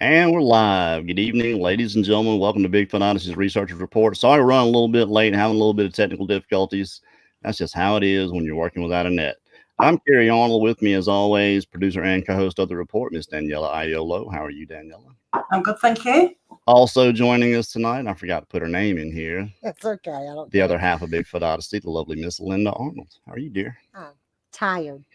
And we're live. Good evening, ladies and gentlemen. Welcome to Bigfoot Odyssey's Researchers Report. Sorry we're running a little bit late, having a little bit of technical difficulties. That's just how it is when you're working without a net. I'm Kerry Daniela. With me, as always, producer and co-host of the report, Miss Daniela Iolo. How are you, Daniela? I'm good, thank you. Also joining us tonight, I forgot to put her name in here. That's okay. I don't The care. other half of Bigfoot Odyssey, the lovely Miss Linda Arnold. How are you, dear? I'm tired.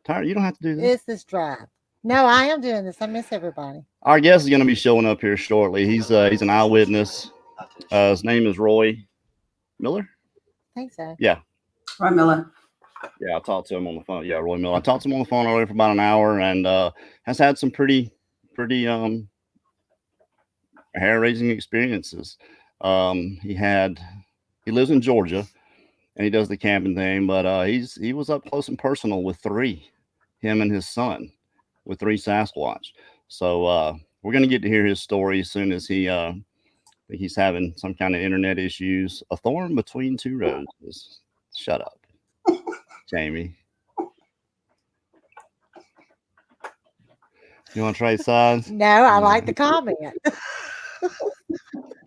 Tired? You don't have to do this. It's this drive. No, I am doing this. I miss everybody. Our guest is going to be showing up here shortly. He's an eyewitness. His name is Roy Miller. I think so. Yeah. Roy Miller. Yeah, I talked to him on the phone. Yeah, Roy Miller. I talked to him on the phone earlier for about an hour, and has had some pretty hair-raising experiences. He lives in Georgia, and he does the camping thing. But he was up close and personal with him and his son, with 3 Sasquatch. So we're gonna get to hear his story as soon as he's having some kind of internet issues. A thorn between 2 roses. Shut up, Jamie. You want to trade sides? No, I like the comment.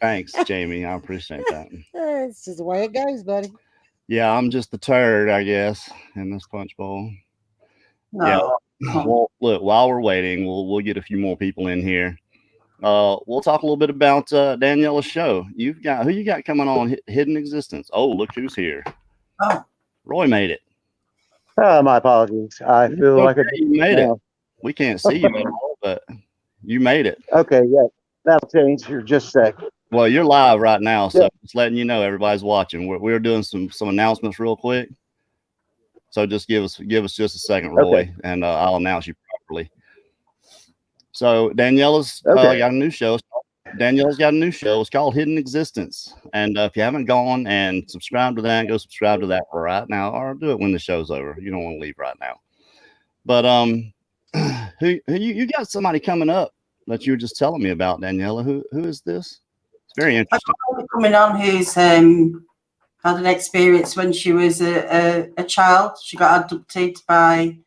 Thanks, Jamie. I appreciate that. It's just the way it goes, buddy. Yeah, I'm just the turd, I guess, in this punch bowl. No. Yeah. Well, look, while we're waiting, we'll get a few more people in here. We'll talk a little bit about Daniela's show. Who you got coming on? Hidden Existence. Oh, look who's here. Oh. Roy made it. My apologies. I feel like you made it. We can't see you at all, but you made it. Okay, yeah, that'll change here just a sec. Well, you're live right now, so just letting you know everybody's watching. We're doing some announcements real quick. So just give us just a second, Roy, and I'll announce you properly. So Daniela's got a new show. Daniela's got a new show. It's called Hidden Existence. And if you haven't gone and subscribed to that, go subscribe to that right now, or do it when the show's over. You don't want to leave right now. But who you got somebody coming up that you were just telling me about, Daniela. Who is this? It's very interesting. Coming on who's had an experience when she was a child. She got abducted by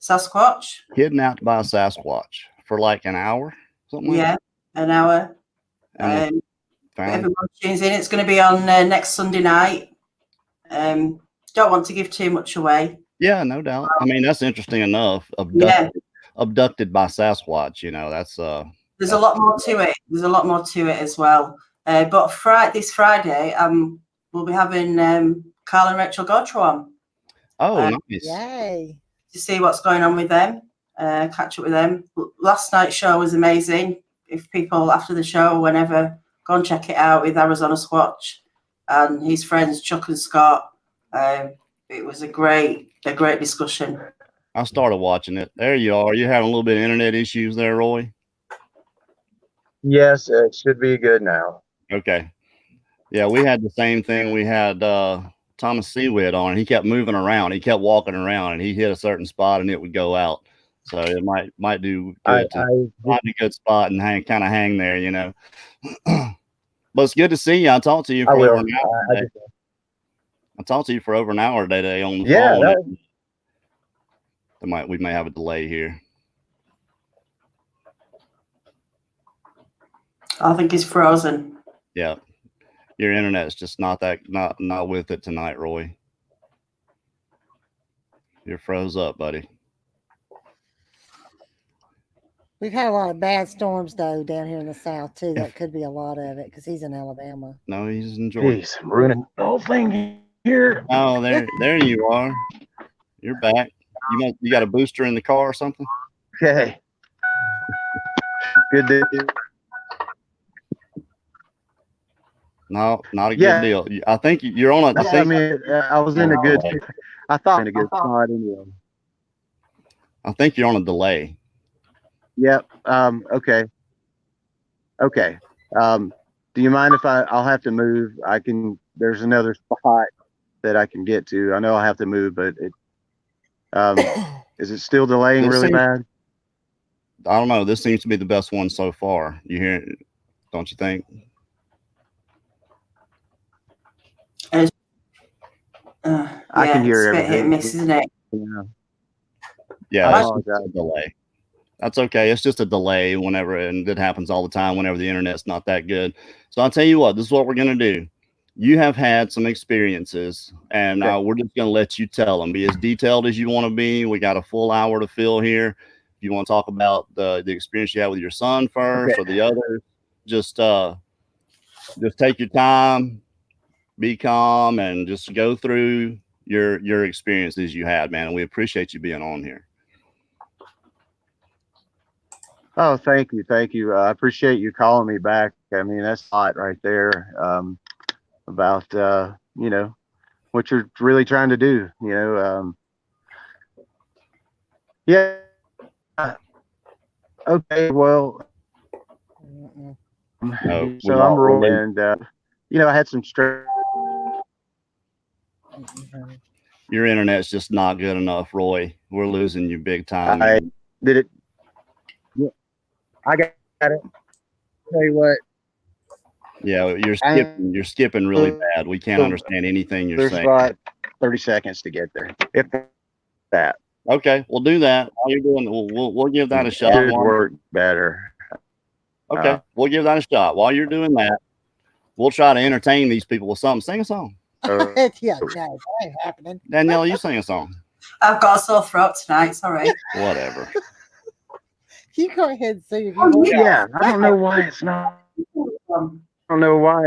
Sasquatch. Kidnapped by a Sasquatch for like an hour, something. Yeah, an hour. Everyone tunes in. It's going to be on next Sunday night. Don't want to give too much away. Yeah, no doubt. I mean, that's interesting enough. Abducted by Sasquatch. You know, that's There's a lot more to it. There's a lot more to it as well. But this Friday, we'll be having Carl and Rachel Gautreau on. Oh, nice. Yay. To see what's going on with them, catch up with them. Last night's show was amazing. If people after the show, whenever, go and check it out with Arizona Squatch and his friends Chuck and Scott. It was a great discussion. I started watching it. There you are. You're having a little bit of internet issues there, Roy? Yes, it should be good now. Okay. Yeah, we had the same thing. We had Thomas Seawitt on. He kept moving around. He kept walking around, and he hit a certain spot, and it would go out. So it might do good find a good spot and kind of hang there, you know. But it's good to see you. I talked to you for over an hour. I talked to you for over an hour today on the phone. We may have a delay here. I think he's frozen. Yeah. Your internet's just not with it tonight, Roy. You're froze up, buddy. We've had a lot of bad storms, though, down here in the South, too. That could be a lot of it, because he's in Alabama. No, he's in Georgia. Jeez, I'm ruining the whole thing here. Oh, there you are. You're back. You got a booster in the car or something? Okay. Good deal. No, not a good deal. I think you're on a. I was in a good. I thought in a good spot anyway. I think you're on a delay. Yep. Okay. Okay. Do you mind if I'll have to move? There's another spot that I can get to. I know I have to move, but is it still delaying really bad? I don't know. This seems to be the best one so far. You hear it, don't you think? I can hear everything. Hit and miss, isn't it? Yeah. Yeah, that's a delay. That's okay. It's just a delay whenever, and it happens all the time whenever the internet's not that good. So I'll tell you what, this is what we're going to do. You have had some experiences, and we're just going to let you tell them. Be as detailed as you want to be. We got a full hour to fill here. If you want to talk about the experience you had with your son first, or the others, just take your time, be calm, and just go through your experiences you had, man. And we appreciate you being on here. Oh, thank you. Thank you. I appreciate you calling me back. I mean, that's a lot right there, about, you know, what you're really trying to do, you know. Yeah. Okay. Well, Mm-mm. so I'm rolling, and, you know, I had some stress. Mm-mm. Your internet's just not good enough, Roy. We're losing you big time. I did it. Yeah, I got it. Tell you what. Yeah, you're skipping really bad. We can't understand anything you're saying. There's about 30 seconds to get there. If that. Okay, we'll do that. While you're doing, we'll give that a shot. It would work better. Okay, we'll give that a shot. While you're doing that, we'll try to entertain these people with something. Sing a song. Yeah, no, that ain't happening. Daniela, you sing a song. I've got a sore throat tonight. Sorry. Whatever. You go ahead and see if you want. Yeah, I don't know why it's not. I don't know why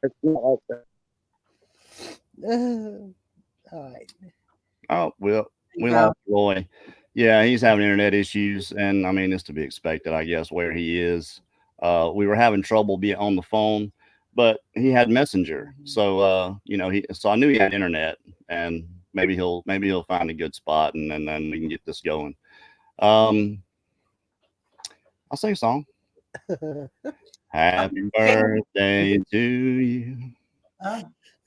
it's not like that. All right. Oh, well, we lost Roy. Yeah, he's having internet issues, and I mean, it's to be expected, I guess, where he is. We were having trouble being on the phone, but he had Messenger, so you know, so I knew he had internet, and maybe he'll find a good spot, and then we can get this going. I'll sing a song. Happy birthday to you.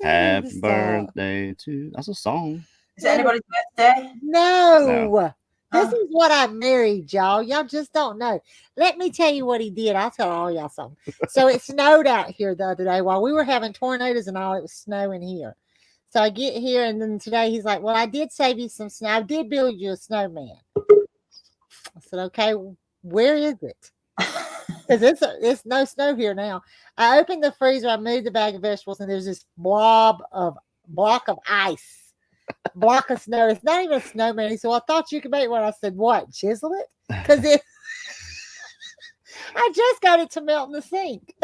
Happy birthday to. That's a song. Is it anybody's birthday? No. This is what I married, y'all. Y'all just don't know. Let me tell you what he did. I'll tell all y'all something. So it snowed out here the other day while we were having tornadoes and all. It was snowing here. So I get here, and then today he's like, well, I did save you some snow. I did build you a snowman. I said, okay, where is it? Because it's no snow here now. I opened the freezer. I moved the bag of vegetables, and there's this block of ice. Block of snow. It's not even a snowman. He said, well, I thought you could make one. I said, what? Chisel it? Because I just got it to melt in the sink.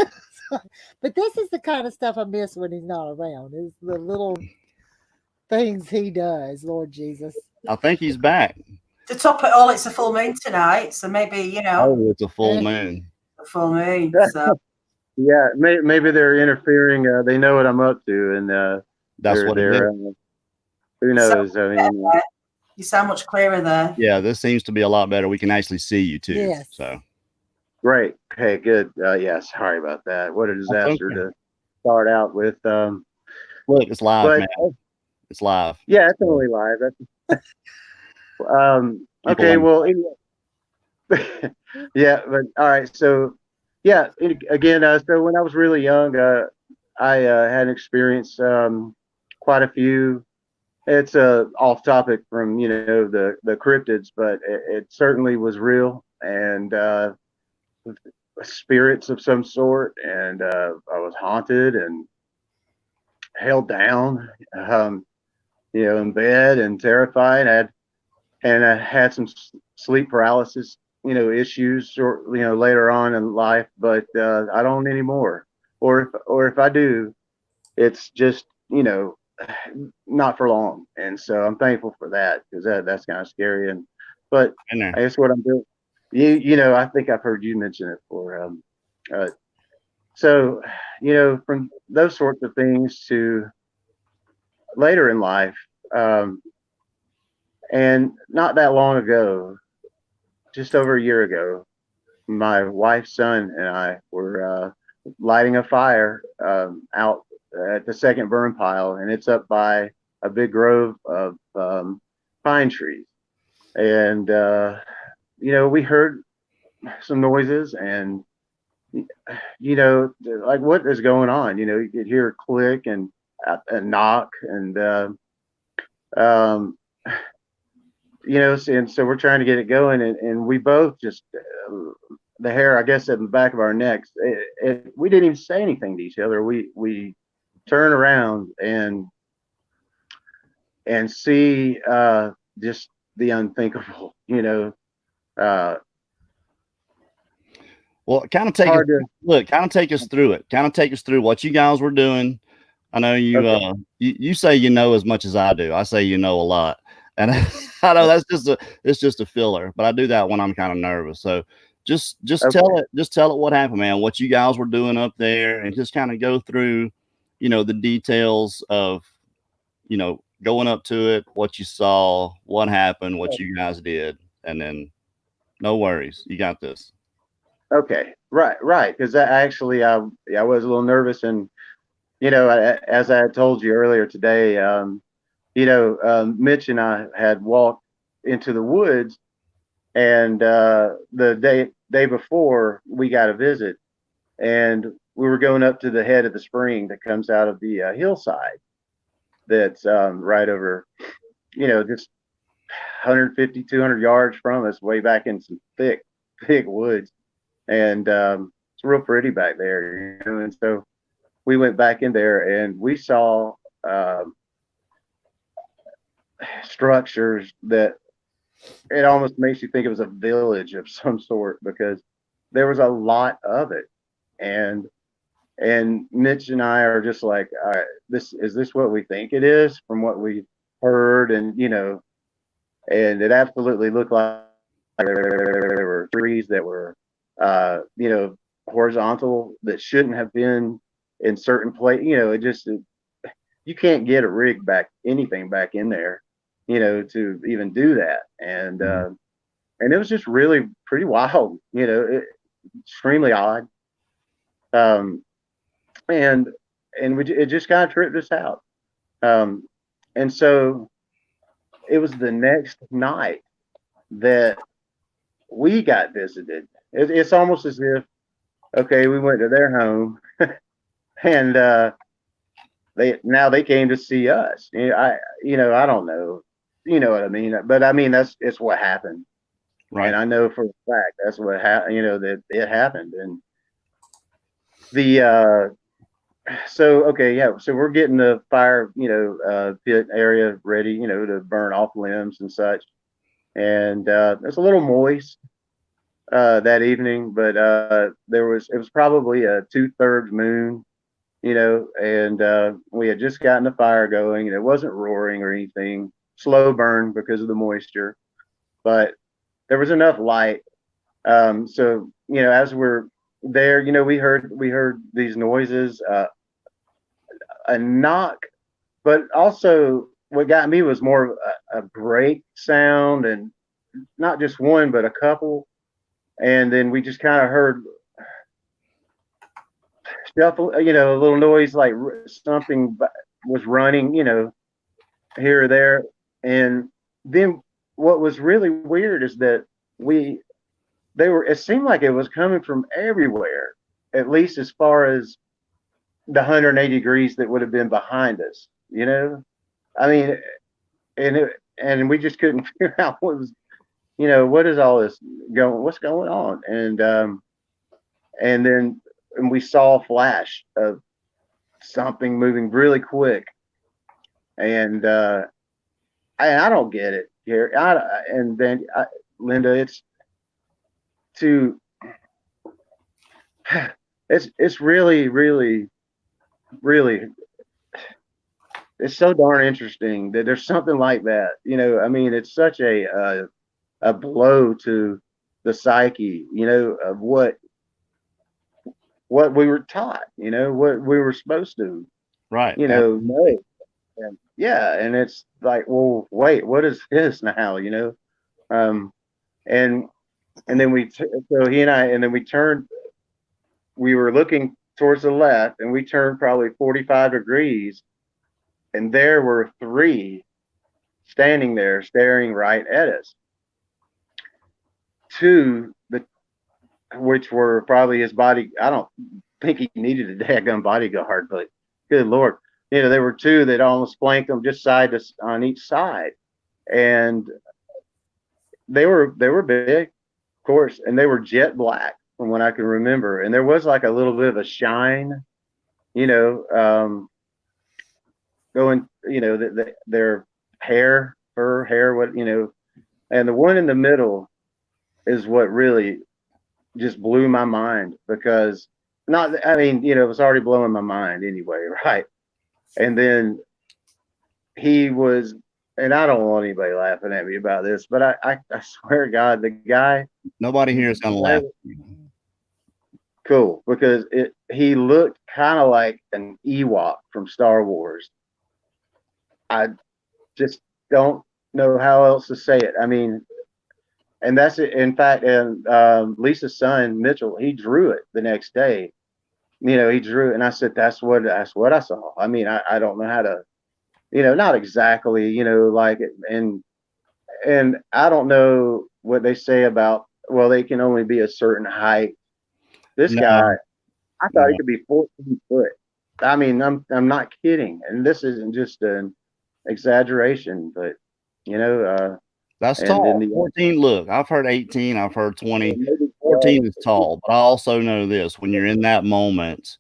But this is the kind of stuff I miss when he's not around. Is the little things he does, Lord Jesus. I think he's back. To top it all, it's a full moon tonight, so maybe, you know. Oh, it's a full moon. A full moon. So. Yeah, maybe they're interfering. They know what I'm up to, and that's what they're. Who knows? I mean, you sound much clearer there. Yeah, this seems to be a lot better. We can actually see you too. Yes. So. Great. Okay, good. Yeah, sorry about that. What a disaster to start out with. Look, it's live, man. It's live. Yeah, it's only live. That's, okay, well, yeah, but all right. So, yeah, again, so when I was really young, I had experienced quite a few. It's off topic from the cryptids, but it certainly was real, and spirits of some sort, and I was haunted and held down, in bed and terrified. I had some sleep paralysis, issues, or later on in life, but I don't anymore. Or if I do, it's just not for long. And so I'm thankful for that, because that's kind of scary. But I guess what I'm doing, I think I've heard you mention it before. So from those sorts of things to later in life, and not that long ago, just over a year ago, my wife's son and I were lighting a fire out at the second burn pile, and it's up by a big grove of pine trees. And we heard some noises, and like, what is going on? You could hear a click and a knock, and and so we're trying to get it going, and we both just the hair, I guess, at the back of our necks. We didn't even say anything to each other. We turn around and see just the unthinkable. Well, kind of take us, look, kind of take us through it. Kind of take us through what you guys were doing. I know you you say you know as much as I do. I say you know a lot. And I know it's just a filler, but I do that when I'm kind of nervous. So just tell it what happened, man, what you guys were doing up there, and just kind of go through, the details of, going up to it, what you saw, what happened, what you guys did, and then no worries. You got this. Okay. Right. Because I was a little nervous, and as I had told you earlier today, Mitch and I had walked into the woods, and the day before we got a visit, and we were going up to the head of the spring that comes out of the hillside that's right over, just 150, 200 yards from us, way back in some thick woods. And it's real pretty back there, and so we went back in there, and we saw structures that it almost makes you think it was a village of some sort, because there was a lot of it. And Mitch and I are just like, all right, is this what we think it is from what we heard? And and it absolutely looked like there were trees that were horizontal that shouldn't have been in certain place. You can't get a rig anything back in there, to even do that. And it was just really pretty wild, extremely odd. And it just kind of tripped us out. And so it was the next night that we got visited. It's almost as if, okay, we went to their home and they came to see us. I don't know, what I mean, but I mean, it's what happened. Right. And I know for a fact that's what happened, that it happened. And so we're getting the fire, pit area ready, to burn off limbs and such. And it's a little moist that evening, but it was probably a 2/3 moon, and we had just gotten the fire going, and it wasn't roaring or anything, slow burn because of the moisture, but there was enough light. So as we're there, we heard these noises, a knock, but also what got me was more of a brake sound, and not just one, but a couple. And then we just kind of heard shuffle, a little noise like something was running, here or there. And then what was really weird is that it seemed like it was coming from everywhere, at least as far as the 180 degrees that would have been behind us, I mean, and we just couldn't figure out what was, what is all this what's going on? And then we saw a flash of something moving really quick. And I don't get it here. Linda, it's really, really, really, it's so darn interesting that there's something like that. I mean, it's such a blow to the psyche, of what we were taught, what we were supposed to, right, know. And and it's like, well, wait, what is this now, and then so he and I, and then we turned, we were looking towards the left, and we turned probably 45 degrees, and there were 3 standing there staring right at us. 2, which were probably his body. I don't think he needed a daggone bodyguard, but good Lord, there were 2 that almost flanked him, just on each side. And they were big, of course, and they were jet black from what I can remember. And there was like a little bit of a shine, you know, going, you know, their hair, fur, hair, what, you know, and the one in the middle is what really just blew my mind because not, I mean, you know, it was already blowing my mind anyway, right? And then he was, and I don't want anybody laughing at me about this, but I swear to God, the guy. Nobody here is gonna laugh. Cool, because he looked kind of like an Ewok from Star Wars. I just don't know how else to say it. I mean, and that's it. In fact, and Lisa's son Mitchell, he drew it the next day. You know, he drew it, and I said, that's what I saw. I mean, I don't know how to, you know, not exactly, you know, like it, and I don't know what they say about, well, they can only be a certain height. This guy, I thought he could be 14 foot. I mean, I'm not kidding, and this isn't just an exaggeration, but you know, that's tall. 14. Look, I've heard 18. I've heard 20. 14 is tall, but I also know this: when you're in that moment,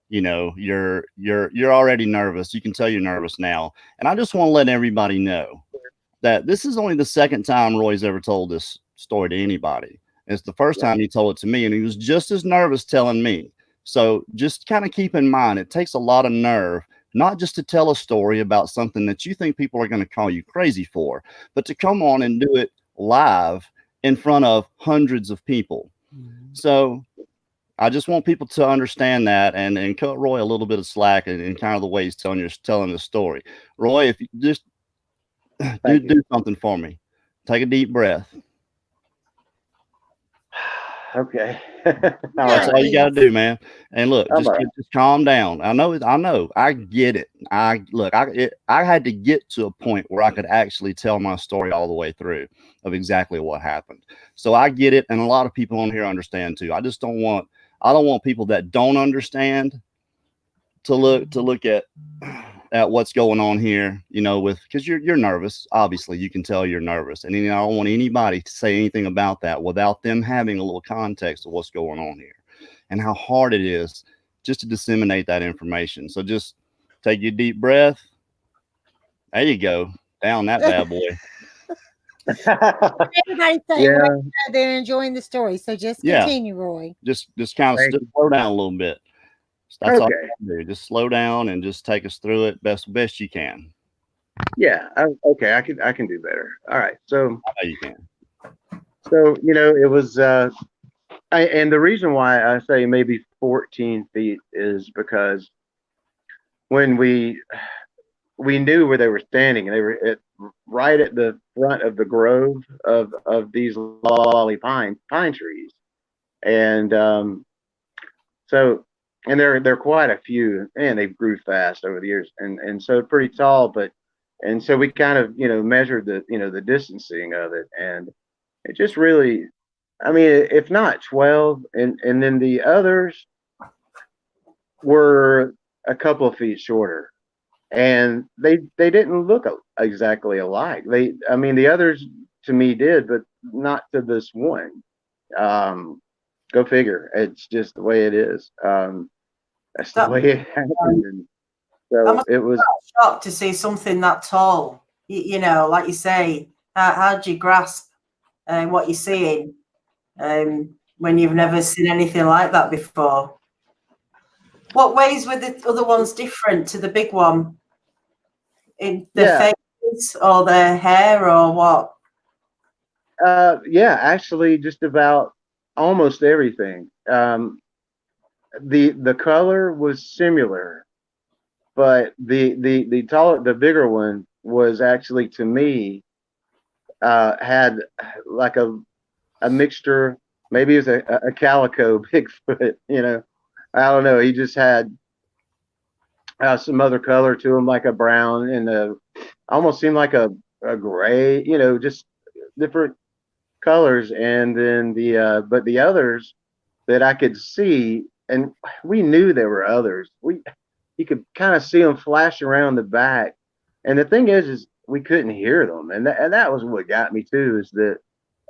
you know, you're already nervous. You can tell you're nervous now, and I just want to let everybody know that this is only the second time Roy's ever told this story to anybody. It's the first time he told it to me, and he was just as nervous telling me. So just kind of keep in mind, it takes a lot of nerve, not just to tell a story about something that you think people are going to call you crazy for, but to come on and do it live in front of hundreds of people. So I just want people to understand that and cut Roy a little bit of slack in kind of the way he's telling the story. Roy, if you just do something for me, take a deep breath. Okay. That's all you got to do, man. And look, just calm down. I know. I get it. I had to get to a point where I could actually tell my story all the way through of exactly what happened. So I get it, and a lot of people on here understand too. I don't want people that don't understand to look at what's going on here, you know, because you're nervous. Obviously, you can tell you're nervous, and I don't want anybody to say anything about that without them having a little context of what's going on here and how hard it is just to disseminate that information. So just take your deep breath. There you go, down that bad boy. Everybody's saying they're enjoying the story, so just continue, Roy. Just kind of slow down a little bit. That's all you can do. Just slow down and just take us through it best you can. Yeah. Okay. I can do better. All right. So you can. So, you know, it was, and the reason why I say maybe 14 feet is because when we knew where they were standing, and they were right at the front of the grove of these lolly pine trees. And, so, and there are quite a few, and they grew fast over the years, and so pretty tall, and so we kind of, you know, measured the distancing of it, and it just really, I mean, if not 12, and then the others were a couple of feet shorter, and they didn't look exactly alike. I mean, the others to me did, but not to this one. Go figure. It's just the way it is. That's the way it happened. And so it was shocked to see something that tall. You know, like you say, how do you grasp what you're seeing when you've never seen anything like that before? What ways were the other ones different to the big one? In the face or the hair or what? Yeah, actually, just about almost everything. The color was similar, but the taller, the bigger one was actually, to me, had like a mixture. Maybe it was a calico Bigfoot. You know, I don't know. He just had some other color to him, like a brown and almost seemed like a gray. You know, just different colors. And then but the others that I could see, and we knew there were others. You could kind of see them flash around the back. And the thing is we couldn't hear them, and that was what got me too. Is that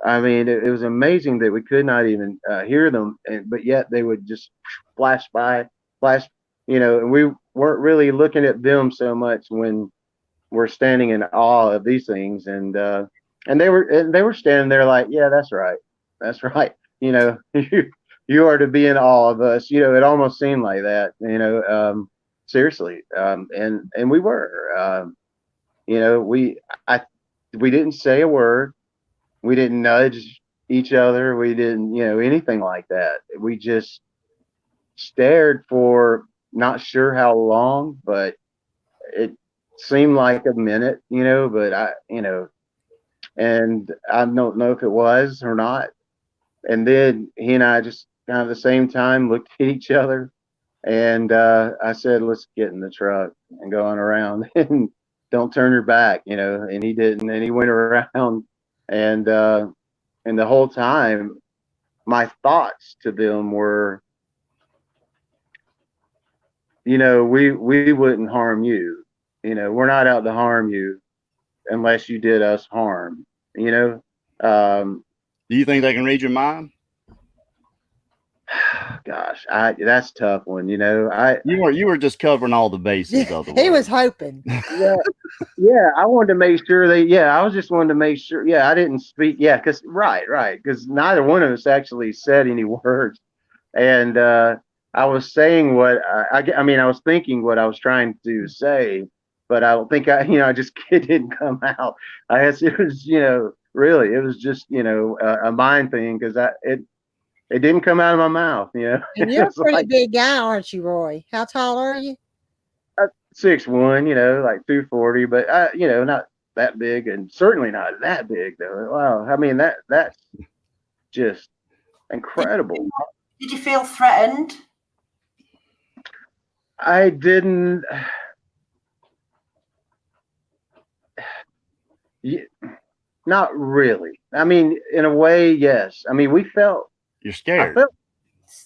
I mean, it was amazing that we could not even hear them, but yet they would just flash by, flash, and we weren't really looking at them so much when we're standing in awe of these things, and they were standing there like, yeah, that's right, you are to be in awe of us, it almost seemed like that, seriously, and we were, we didn't say a word. We didn't nudge each other. We didn't, anything like that. We just stared for not sure how long, but it seemed like a minute, but and I don't know if it was or not. And then he and I just kind of at the same time looked at each other, and I said, let's get in the truck and go on around and don't turn your back, and he didn't. And he went around, and the whole time my thoughts to them were, we wouldn't harm you. We're not out to harm you unless you did us harm, Do you think they can read your mind? Gosh, that's a tough one. You were just covering all the bases. He was hoping. Yeah, I wanted to make sure I was just wanting to make sure. Yeah, I didn't speak. Yeah, because right, because neither one of us actually said any words, and I was saying what I mean, I was thinking what I was trying to say, but I don't think I just it didn't come out. I guess it was, really, it was just a mind thing because it didn't come out of my mouth, And you're a pretty like, big guy, aren't you, Roy? How tall are you? 6'1", like 240, but not that big, and certainly not that big though. Wow, I mean that's just incredible. Did you feel threatened? I didn't. Not really. I mean, in a way, yes. I mean, we felt. You're scared.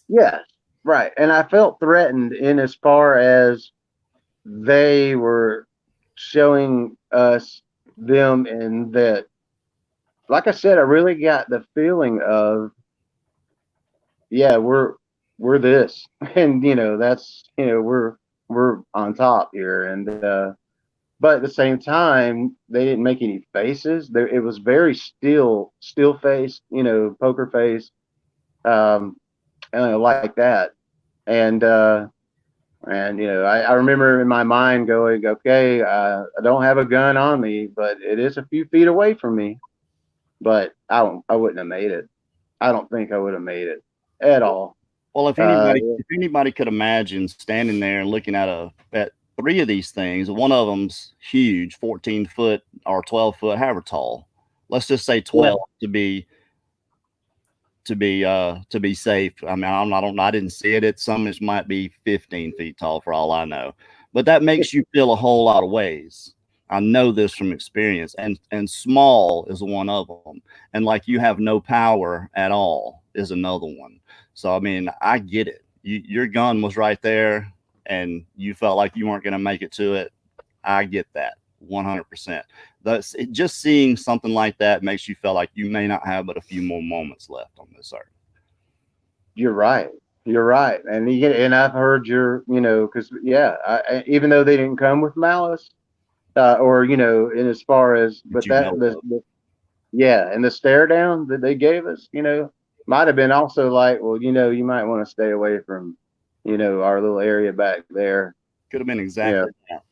Yes, right, and I felt threatened in as far as they were showing us them, and that, like I said, I really got the feeling of, yeah, we're this, and that's we're on top here, and but at the same time they didn't make any faces. It was very still face, poker face, like that, and I remember in my mind going, okay, I don't have a gun on me, but it is a few feet away from me. But I wouldn't have made it. I don't think I would have made it at all. Well, if anybody could imagine standing there and looking at three of these things, one of them's huge, 14 foot or 12 foot, however tall. Let's just say 12 to be safe. I mean, I didn't see it. Some of it might be 15 feet tall for all I know, but that makes you feel a whole lot of ways. I know this from experience, and small is one of them. And like, you have no power at all is another one. So, I mean, I get it. Your gun was right there and you felt like you weren't going to make it to it. I get that 100%. Just seeing something like that makes you feel like you may not have but a few more moments left on this earth. You're right. And I've heard because even though they didn't come with malice, or in as far as, but and the stare down that they gave us, might have been also like, well, you might want to stay away from, our little area back there. Could have been exactly that.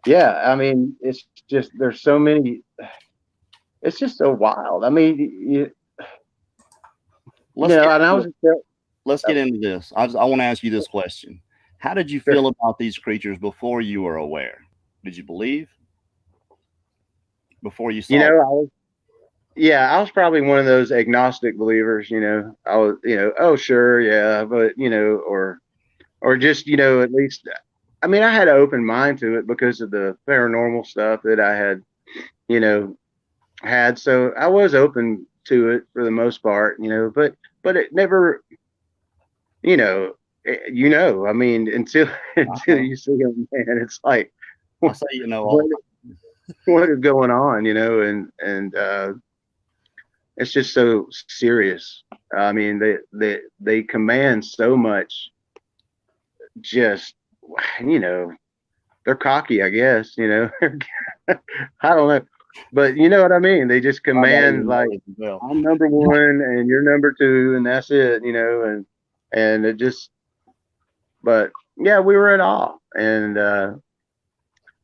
Yeah, I mean, it's just, there's so many, it's just so wild. I mean, let's get into this. I want to ask you this question. How did you feel about these creatures before you were aware? Did you believe before you saw? I was probably one of those agnostic believers. I was, oh sure, yeah, but or just at least. I mean, I had an open mind to it because of the paranormal stuff that I had, had. So I was open to it for the most part, but it never, I mean, until you see them, man, it's like, I say, what is going on, and it's just so serious. I mean, they command so much. Just, you know, they're cocky, I guess. You know, I don't know, but you know what I mean. They just command like, I'm number one and you're number two, and that's it. You know, and it just. But yeah, we were in awe, and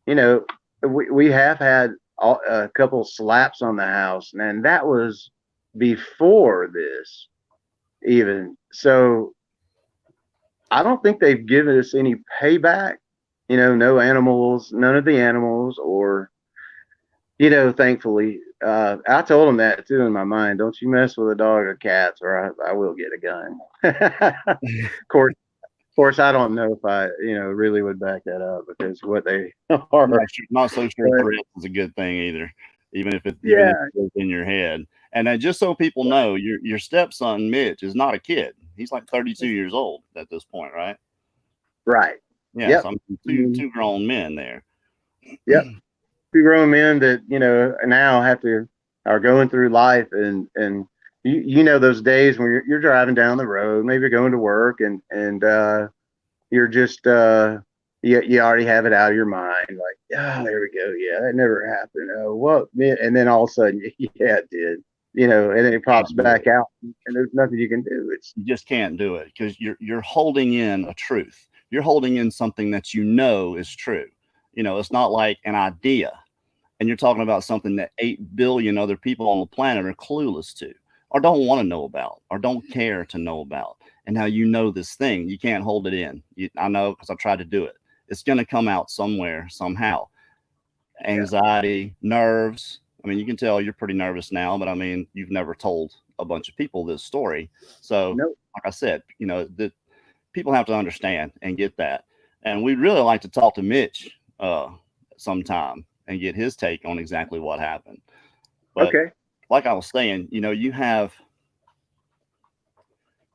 you know, we have had a couple slaps on the house, and that was before this even. So I don't think they've given us any payback. You know, no animals, none of the animals, or you know, thankfully, I told them that too in my mind. Don't you mess with a dog or cats, or I will get a gun. Of course, I don't know if I, you know, really would back that up because what they are. Not so sure threats is a good thing either, even if it's in your head. And just so people know, your stepson Mitch is not a kid. He's like 32 years old at this point, right? Right. Yeah. Yep. So I mean, two grown men there. Yep. Two grown men that, you know, now are going through life, and you know those days when you're driving down the road, maybe you're going to work, and you're just you already have it out of your mind, like, oh, there we go, yeah, that never happened. Oh, what? And then all of a sudden, yeah, it did. You know, and then it pops back out, and there's nothing you can do. You just can't do it because you're holding in a truth. You're holding in something that you know is true. You know, it's not like an idea, and you're talking about something that 8 billion other people on the planet are clueless to, or don't want to know about, or don't care to know about. And now you know this thing, you can't hold it in. I know because I tried to do it. It's going to come out somewhere, somehow. Anxiety, nerves. I mean, you can tell you're pretty nervous now, but I mean, you've never told a bunch of people this story. So, like I said, you know, the people have to understand and get that. And we'd really like to talk to Mitch sometime and get his take on exactly what happened. But like I was saying, you know,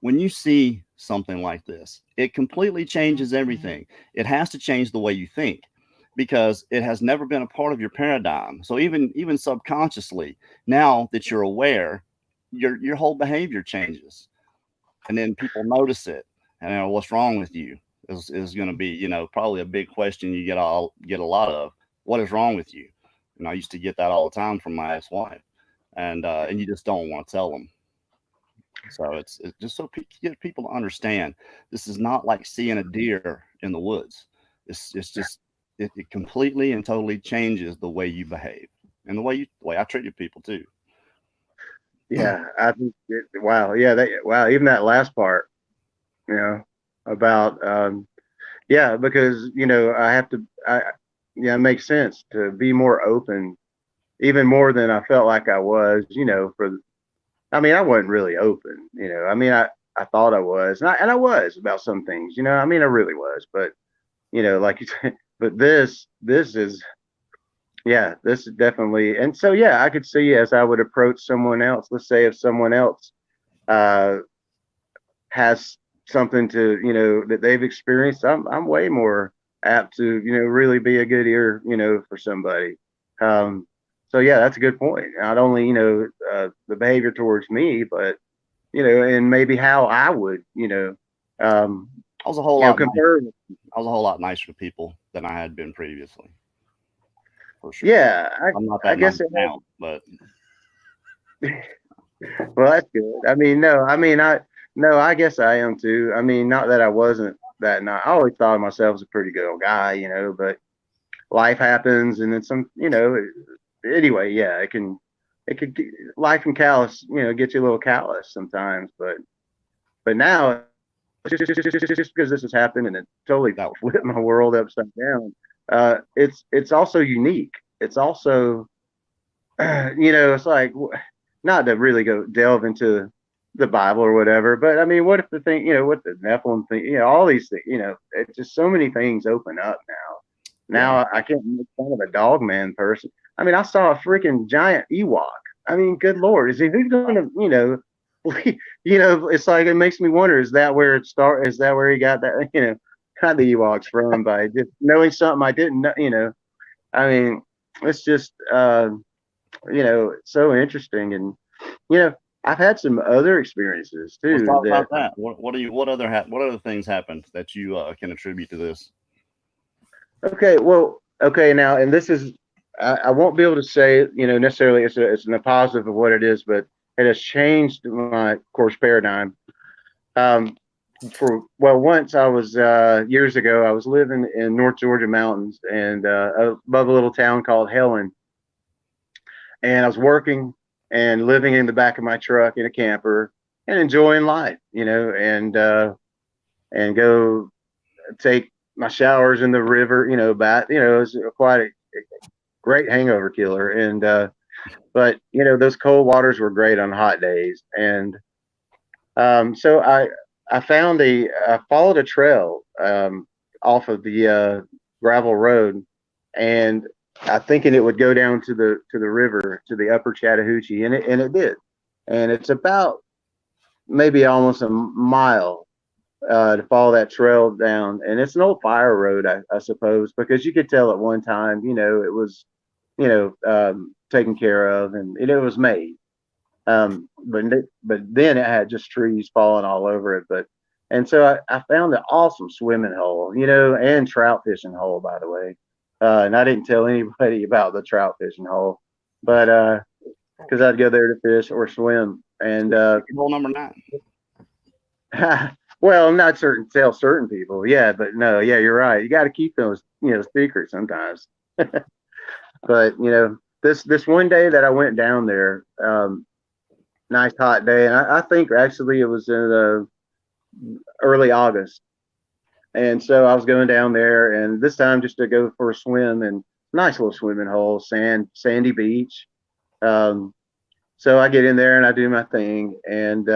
when you see something like this, it completely changes everything. It has to change the way you think, because it has never been a part of your paradigm. So even subconsciously, now that you're aware, your whole behavior changes, and then people notice it. And you know, what's wrong with you is going to be, you know, probably a big question you get a lot of. What is wrong with you? And I used to get that all the time from my ex-wife, and you just don't want to tell them. So it's just so get people to understand, this is not like seeing a deer in the woods. It's just it completely and totally changes the way you behave and the way I treated people too. Yeah, I think wow, yeah, wow, even that last part, you know, about yeah, because you know it makes sense to be more open, even more than I felt like I was, you know, I mean, I wasn't really open, you know. I mean, I thought I was, and I was about some things, you know. I mean, I really was, but you know, like you said, but this is, yeah, this is definitely, and so yeah, I could see as I would approach someone else. Let's say if someone else has something to, you know, that they've experienced, I'm way more apt to, you know, really be a good ear, you know, for somebody. So yeah, that's a good point. Not only, you know, the behavior towards me, but you know, and maybe how I would, you know, I was a whole lot compare. I was a whole lot nicer to people than I had been previously. For sure. Yeah, I'm not that I guess nice now, but well, that's good. I mean, I guess I am too. I mean, not that I wasn't that nice. I always thought of myself as a pretty good old guy, you know, but life happens, and then some, you know. Anyway, yeah, it could life can callous, you know, get you a little callous sometimes, but now just because this has happened and it totally flipped my world upside down. It's also unique. It's also, you know, it's like, not to really go delve into the Bible or whatever, but I mean, what if the thing, you know, what the Nephilim thing, you know, all these things, you know, it's just so many things open up now. Now I can't make fun of a dog man person. I mean, I saw a freaking giant Ewok. I mean, good Lord, who's going to, you know, you know, it's like, it makes me wonder, is that where it started? Is that where he got that, you know, kind of Ewoks from, by just knowing something I didn't know, you know? I mean, it's just, you know, so interesting. And you know, I've had some other experiences too. Let's talk about that. What other things happened that you can attribute to this? Okay, well, okay, now, and this is, I won't be able to say, you know, necessarily it's a positive of what it is, but it has changed my course paradigm. Once I was years ago, I was living in North Georgia mountains and above a little town called Helen, and I was working and living in the back of my truck in a camper and enjoying life, you know, and go take my showers in the river, you know, bath, you know, it was quite a great hangover killer. And, but you know, those cold waters were great on hot days. And, so I followed a trail, off of the, gravel road, and I thinking it would go down to the river, to the upper Chattahoochee. And it did. And it's about maybe almost a mile to follow that trail down, and it's an old fire road, I suppose, because you could tell at one time, you know, it was, you know, taken care of, and it was made. But then it had just trees falling all over it. And so I found an awesome swimming hole, you know, and trout fishing hole, by the way. And I didn't tell anybody about the trout fishing hole, but because I'd go there to fish or swim. And hole number 9. well, I'm not tell certain people, yeah, but no, yeah, you're right. You got to keep those, you know, secrets sometimes. But you know, this one day that I went down there, nice hot day, and I think actually it was in early August, and so I was going down there, and this time just to go for a swim, and nice little swimming hole, sandy beach. So I get in there and I do my thing, and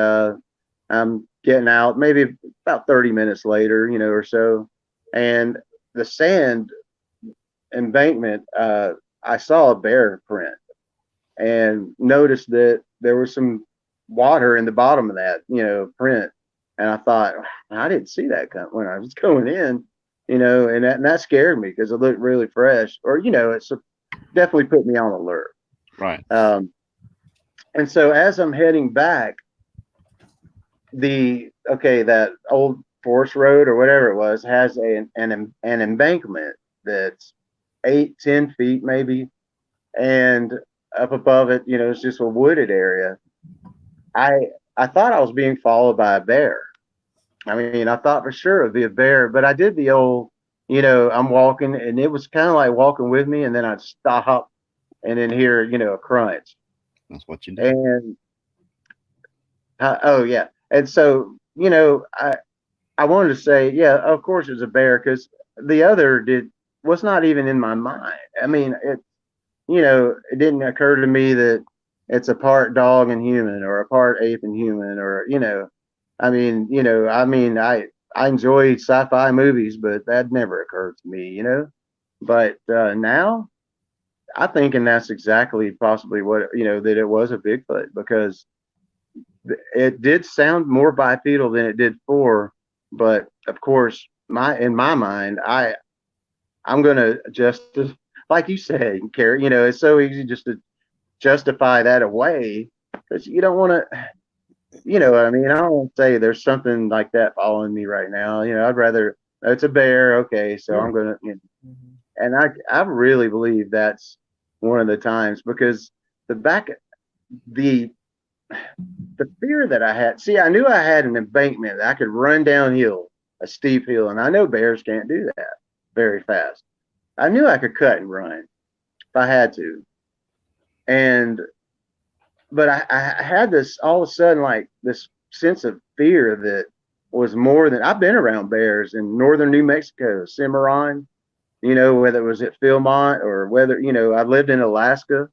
I'm getting out maybe about 30 minutes later, you know, or so, and the sand embankment, I saw a bear print and noticed that there was some water in the bottom of that, you know, print. And I thought, I didn't see that when I was going in, you know, and that scared me because it looked really fresh, or, you know, it's definitely put me on alert. Right. And so as I'm heading back, that old forest road or whatever it was has an embankment that's 8-10 feet maybe, and up above it, you know, it's just a wooded area. I thought I was being followed by a bear. I mean, I thought for sure it'd be a bear, but I did the old, you know, I'm walking and it was kind of like walking with me, and then I'd stop and then hear, you know, a crunch. That's what you do. And oh yeah, and so, you know, I wanted to say, yeah, of course it's a bear, because the other was not even in my mind. I mean, you know, it didn't occur to me that it's a part dog and human, or a part ape and human, or, you know, I mean, I enjoy sci-fi movies, but that never occurred to me, you know. But now I'm thinking that's exactly possibly what, you know, that it was a Bigfoot, because it did sound more bipedal than it did for. But of course, in my mind, I'm gonna just, like you said, Kerry, you know, it's so easy just to justify that away, because you don't want to, you know what I mean? I don't want to say there's something like that following me right now. You know, I'd rather, it's a bear, okay, so I'm gonna, you know, and I really believe that's one of the times, because the fear that I had, see, I knew I had an embankment that I could run downhill a steep hill, and I know bears can't do that very fast. I knew I could cut and run if I had to. But I had this, all of a sudden, like this sense of fear that was more than, I've been around bears in northern New Mexico, Cimarron, you know, whether it was at Philmont or whether, you know, I lived in Alaska.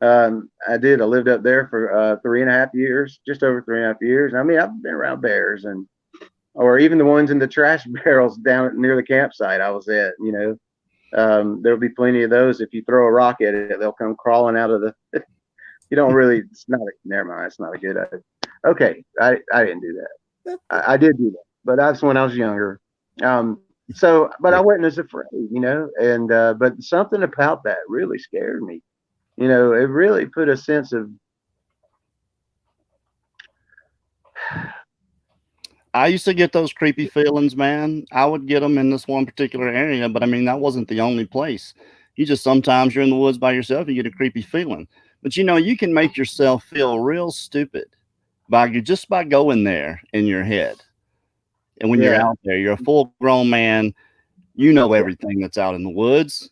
I lived up there for 3.5 years, just over 3.5 years. I mean, I've been around bears, or even the ones in the trash barrels down near the campsite I was at, you know. There'll be plenty of those. If you throw a rock at it, they'll come crawling out of the, you don't really, never mind, it's not a good idea. Okay, I didn't do that. I did do that, but that's when I was younger. So, but I wasn't as afraid, you know, and but something about that really scared me. You know, it really put a sense of I used to get those creepy feelings, man. I would get them in this one particular area, but I mean, that wasn't the only place. You just sometimes you're in the woods by yourself, you get a creepy feeling. But you know, you can make yourself feel real stupid just by going there in your head. And when you're out there, you're a full grown man, you know everything that's out in the woods.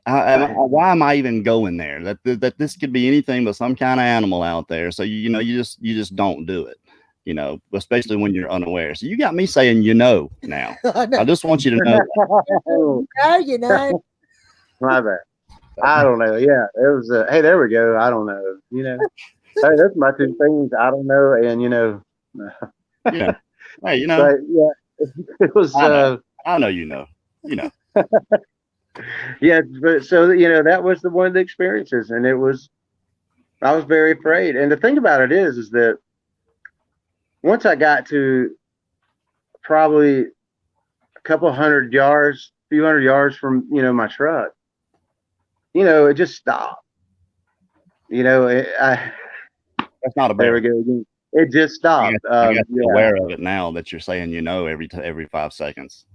Why am I even going there? That this could be anything but some kind of animal out there. So you just don't do it. You know, especially when you're unaware. So you got me saying, now. I just want you to know. You know. My bad. I don't know. Yeah, it was. Hey, there we go. I don't know. Hey, that's my two things. I don't know, and Yeah. Hey, But yeah, it was. I know you know. Yeah, but so that was one of the experiences, and I was very afraid. And the thing about it is that once I got to probably a few hundred yards from my truck, it just stopped. That's not a bear. There we go again. It just stopped. You got to be aware of it now that you're saying every 5 seconds.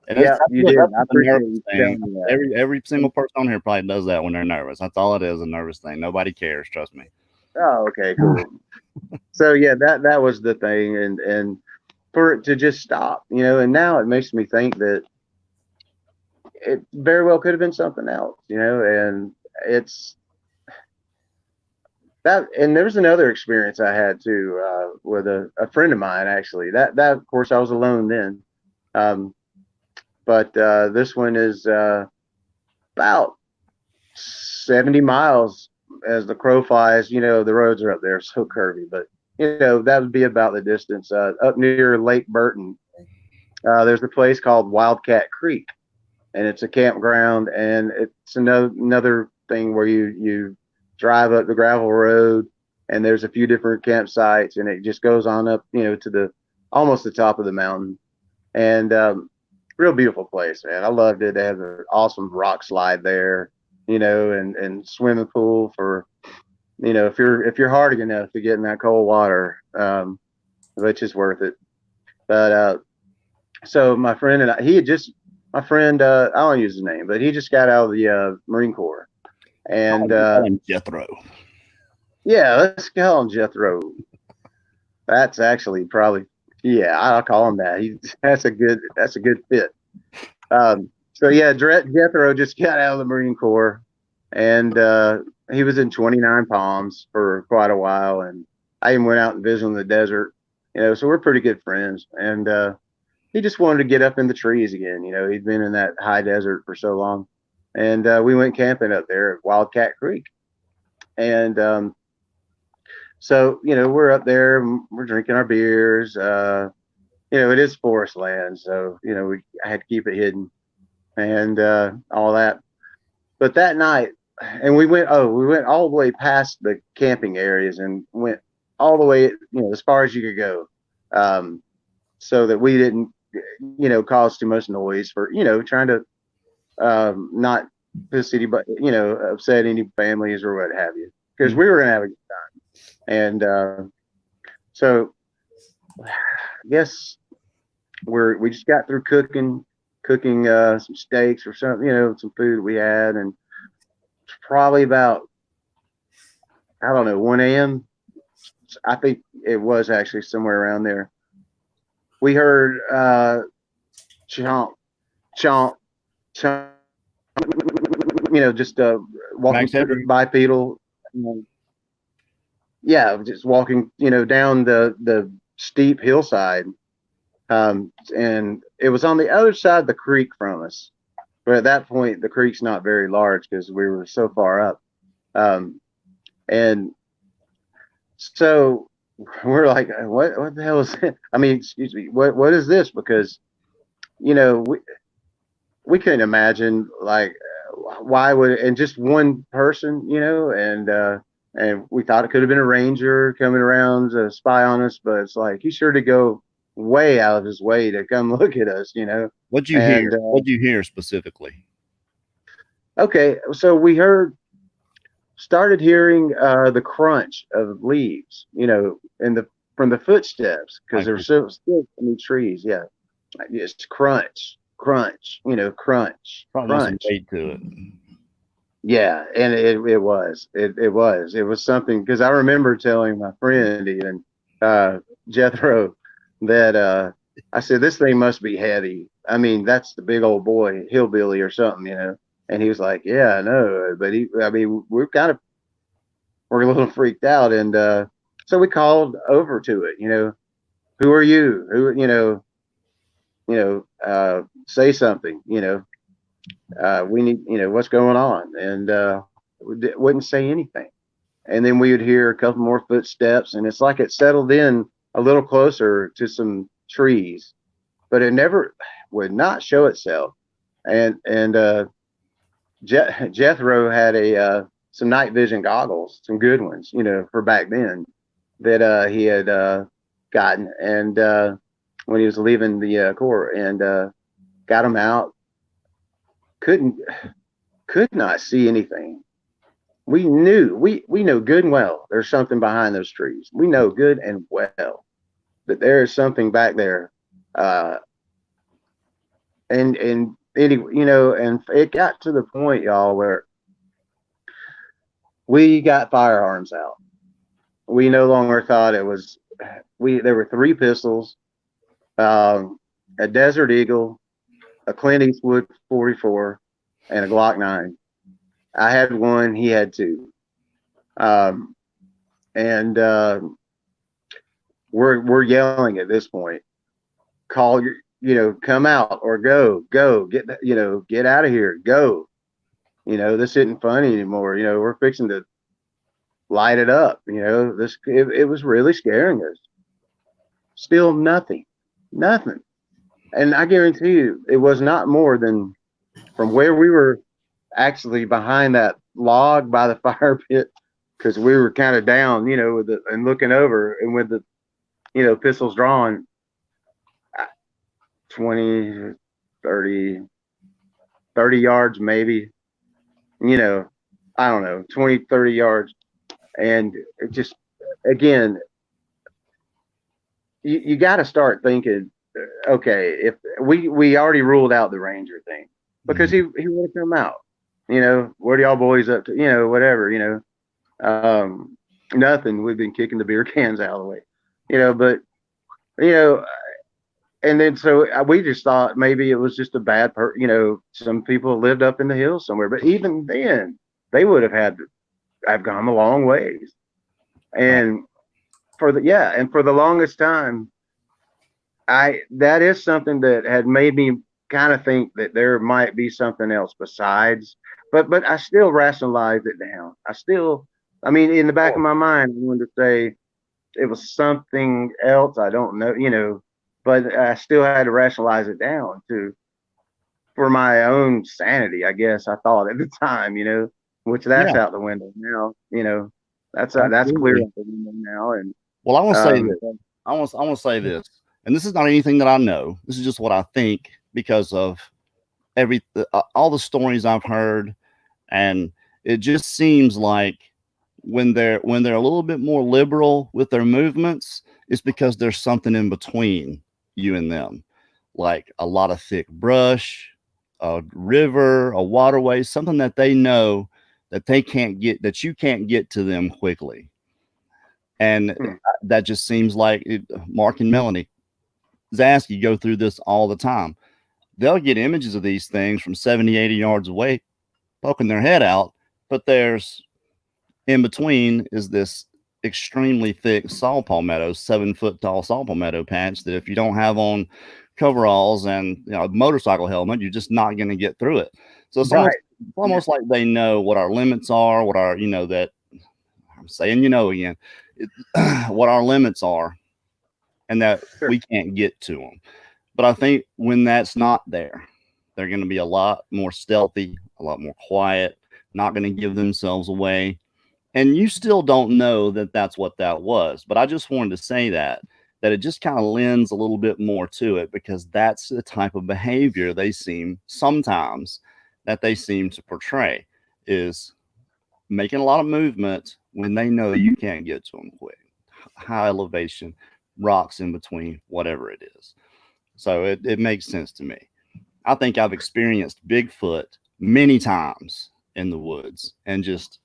And yeah, you did. I appreciate you telling me that. Every single person on here probably does that when they're nervous. That's all it is, a nervous thing. Nobody cares, trust me. Oh, okay, cool. So yeah, that was the thing, and for it to just stop, and now it makes me think that it very well could have been something else, and it's that. And there was another experience I had too with a friend of mine, actually. That of course I was alone then. But this one is about 70 miles as the crow flies. The roads are up there so curvy, but that would be about the distance. Up near Lake Burton, there's a place called Wildcat Creek, and it's a campground, and it's another thing where you drive up the gravel road, and there's a few different campsites, and it just goes on up to almost the top of the mountain, and real beautiful place, man. I loved it. They have an awesome rock slide there, and swimming pool for, if you're hardy enough to get in that cold water, which is worth it. But so my friend and I, I don't use his name, but he just got out of the Marine Corps, and Jethro. Yeah, let's call him Jethro. That's actually probably. Yeah, I'll call him that. That's a good fit. So yeah, Jethro just got out of the Marine Corps, and he was in 29 Palms for quite a while, and I even went out and visited in the desert. So we're pretty good friends, and he just wanted to get up in the trees again. He'd been in that high desert for so long, and we went camping up there at Wildcat Creek, and so, we're up there, we're drinking our beers. It is forest land, so, I had to keep it hidden and all that. But that night, and we went all the way past the camping areas and went all the way, as far as you could go, so that we didn't, cause too much noise for, trying to not piss anybody, upset any families or what have you, because we were going to have a good time. And so I guess we just got through cooking some steaks or something, some food we had, and it's probably about, I don't know, 1 a.m. I think it was actually somewhere around there. We heard chomp, chomp, chomp, just walking through bipedal. Yeah, just walking, down the steep hillside, and it was on the other side of the creek from us. But at that point, the creek's not very large because we were so far up, and so we're like, what the hell is it? I mean, excuse me, what is this? Because we couldn't imagine, like, why would, and just one person, and we thought it could have been a ranger coming around to spy on us, but it's like, he's sure to go way out of his way to come look at us, What'd you hear? What'd you hear specifically? Okay, so we started hearing the crunch of leaves, in the from the footsteps, because Like, there's still so many trees. Yeah, like just crunch, crunch, crunch, probably want some crunch. weight to it. Yeah, and it was something, because I remember telling my friend, even Jethro, that I said, this thing must be heavy. I mean, that's the big old boy hillbilly or something. And he was like, yeah, I know, but we're a little freaked out, and so we called over to it. Who are you? Who say something. We need, what's going on, and wouldn't say anything. And then we would hear a couple more footsteps, and it's like it settled in a little closer to some trees, but it never would not show itself. And Jethro had some night vision goggles, some good ones, for back then, that he had gotten, and when he was leaving the Corps, and got them out. Could not see anything. We know good and well there's something behind those trees. We know good and well that there is something back there. And anyway, and it got to the point, y'all, where we got firearms out. We no longer thought it was. There were 3 pistols, a Desert Eagle, a Clint Eastwood 44, and a Glock 9. I had 1, he had 2. And we're yelling at this point, call your, come out or go, get out of here, go. This isn't funny anymore. We're fixing to light it up. It was really scaring us. Still nothing. And I guarantee you, it was not more than from where we were actually behind that log by the fire pit, because we were kind of down, and looking over, and with the, pistols drawn, 20, 30 yards, maybe, I don't know, 20, 30 yards. And it just, again, you got to start thinking, okay, if we already ruled out the Ranger thing, because he would have come out, what are y'all boys up to, whatever, nothing. We've been kicking the beer cans out of the way, but and then so we just thought maybe it was just a bad some people lived up in the hills somewhere, but even then they would have gone a long ways. And for the longest time, that is something that had made me kind of think that there might be something else besides, but I still rationalized it down. In the back of my mind, I wanted to say it was something else. I don't know, but I still had to rationalize it down for my own sanity, I guess. I thought at the time, which that's out the window now. That's clear out the window now. And well, I want to say this. I want to say this, and this is not anything that I know. This is just what I think because of all the stories I've heard, and it just seems like when they're a little bit more liberal with their movements, it's because there's something in between you and them, like a lot of thick brush, a river, a waterway, something that they know that they can't get, that you can't get to them quickly. And that just seems like Mark and Melanie Zasky go through this all the time. They'll get images of these things from 70, 80 yards away, poking their head out, but there's in between is this extremely thick saw palmetto, 7-foot tall saw palmetto patch that if you don't have on coveralls and a motorcycle helmet, you're just not going to get through it. So it's almost like they know what our limits are, what our, that I'm saying, again, what our limits are, and that we can't get to them. But I think when that's not there, they're going to be a lot more stealthy, a lot more quiet, not going to give themselves away. And you still don't know that that's what that was. But I just wanted to say that it just kind of lends a little bit more to it, because that's the type of behavior they seem to portray, is making a lot of movement when they know you can't get to them quick. high elevation, rocks in between, whatever it is. So it makes sense to me. I think I've experienced Bigfoot many times in the woods and just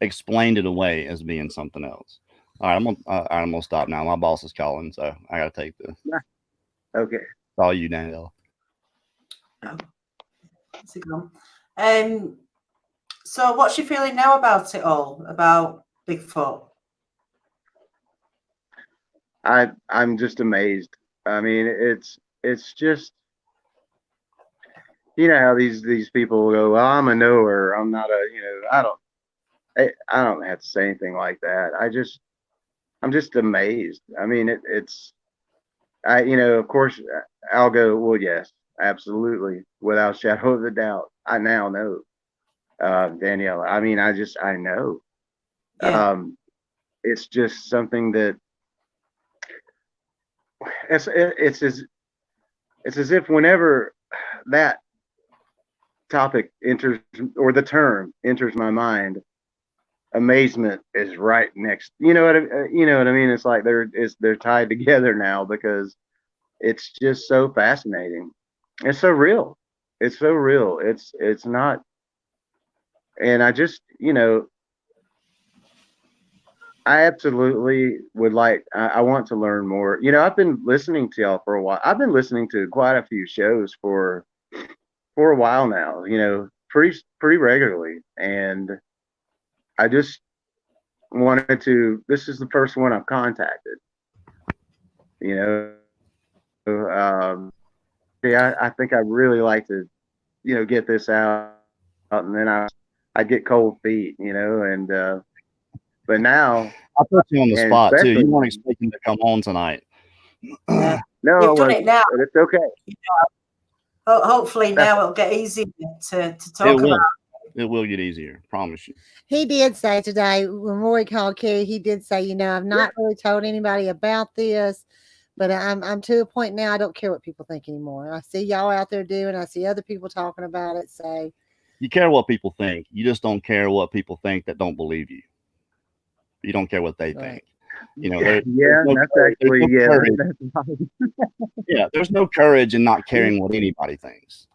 explained it away as being something else. All right, I'm gonna stop now. My boss is calling, so I gotta take this. Okay. It's all you, Daniela. That's a good one. So what's your feeling now about it all, about Bigfoot? I'm just amazed. I mean, it's just, you know how these people go, well, I'm a knower, I'm not a, you know, I don't have to say anything like that. I'm just amazed. I mean, you know, of course, I'll go, well, yes, absolutely, without a shadow of a doubt. I now know, Daniela. I mean, I know. Yeah. It's just something that it's as if whenever that topic enters, or the term enters my mind, amazement is right next. You know what I mean? It's like they're tied together now, because it's just so fascinating. It's so real. It's so real. It's not. And I just, you know, I absolutely would like. I want to learn more. You know, I've been listening to y'all for a while. I've been listening to quite a few shows for a while now. You know, pretty regularly, and I just wanted to. This is the first one I've contacted. You know, yeah, I think I really like to, you know, get this out, and then I get cold feet, you know, and but now I put you on the and spot too. especially You weren't expecting to come on tonight. Yeah. no, You've done it now. but it's okay. Hopefully now it'll get easier to It talk will. about. It will get easier. Promise you. He did say today when Roy called Kerry, he did say, you know, I've not really told anybody about this, but I'm to a point now I don't care what people think anymore. I see y'all out there doing, I see other people talking about it. So You care what people think. You just don't care what people think that don't believe you. You don't care what they think. You know, Yeah, there's no that's courage. actually There's no that's right. yeah, there's no courage in not caring what anybody thinks.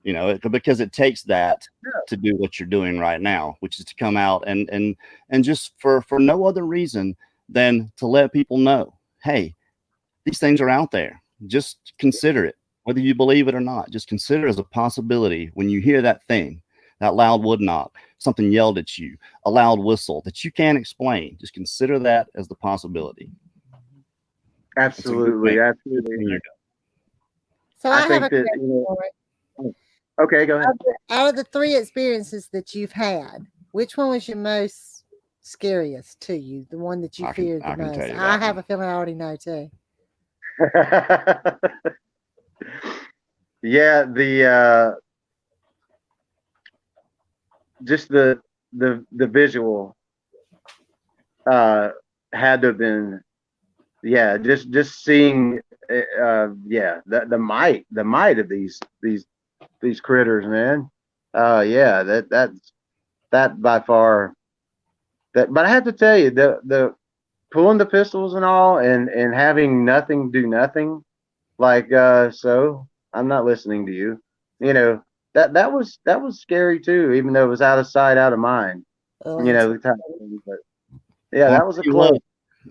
You know, because it takes that to do what you're doing right now, which is to come out and just for no other reason than to let people know, hey, these things are out there. Just consider it, whether you believe it or not. Just consider it as a possibility when you hear that thing, that loud wood knock, something yelled at you, a loud whistle that you can't explain. Just consider that as the possibility. Absolutely. So I I have think a that, question you know, for it. okay, go ahead. Out of the 3 experiences that you've had, which one was your most scariest to you? The one that you feared the I can most? tell you I that have one. a feeling I already know too. Yeah, the just the visual had to have been, yeah, just seeing yeah, the might of these critters, man. Yeah, that by far, that, but I have to tell you, the pulling the pistols and all, and having nothing do nothing, like so I'm not listening to you, you know, that was scary too, even though it was out of sight, out of mind, you know, the type of thing. But yeah, Well, that was a close.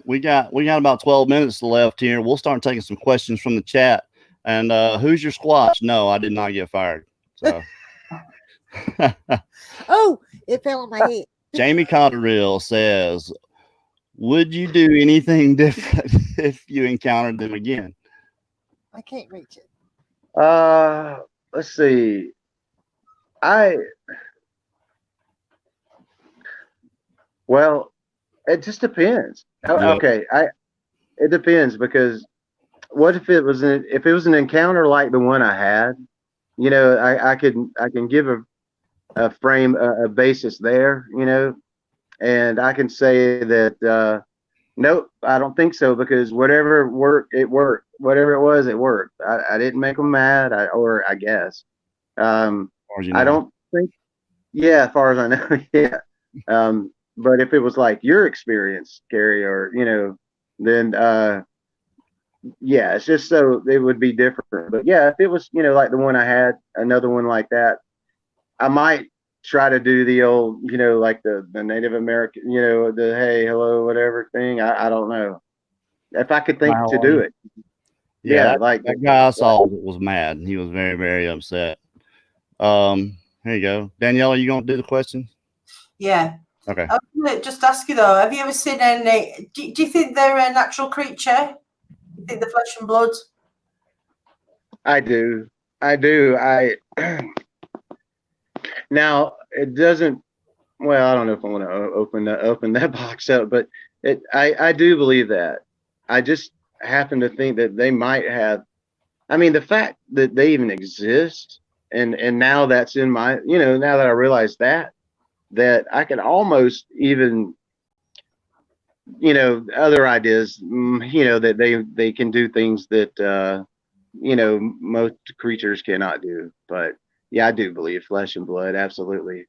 We got about 12 minutes left here. We'll start taking some questions from the chat. And who's your squatch? No, I did not get fired. So Oh, it fell on my head. Jamie Cotterill says, would you do anything different if you encountered them again? I can't reach it. Let's see. Well, it just depends. Okay, it depends, because what if it was an encounter like the one I had? You know, I can give a frame, a basis there, you know, and I can say that nope, I don't think so, because whatever worked, it worked. Whatever it was, it worked. I didn't make them mad, or I guess. As far as you know. I don't think. Yeah, as far as I know, yeah. But if it was like your experience, Kerry, or, you know, then yeah, it's just so it would be different. But yeah, if it was, like the one I had, another one like that, I might try to do the old, like the Native American, the hey, hello, whatever thing. I don't know if I could think How to are do you? it. Yeah, Yeah, that, like that guy I saw was mad. He was very, very upset. Here you go. Daniela, you gonna do the question? Yeah. Okay. I was gonna just ask you though, have you ever seen any? Do you think they're a natural creature? You think they're flesh and blood? I do. I now it doesn't. Well, I don't know if I want to open that box up, but I do believe that. I just happen to think that they might have. I mean, the fact that they even exist, and now that's in my, now that I realize that I can almost even, other ideas, that they can do things that most creatures cannot do. But yeah, I do believe flesh and blood, absolutely.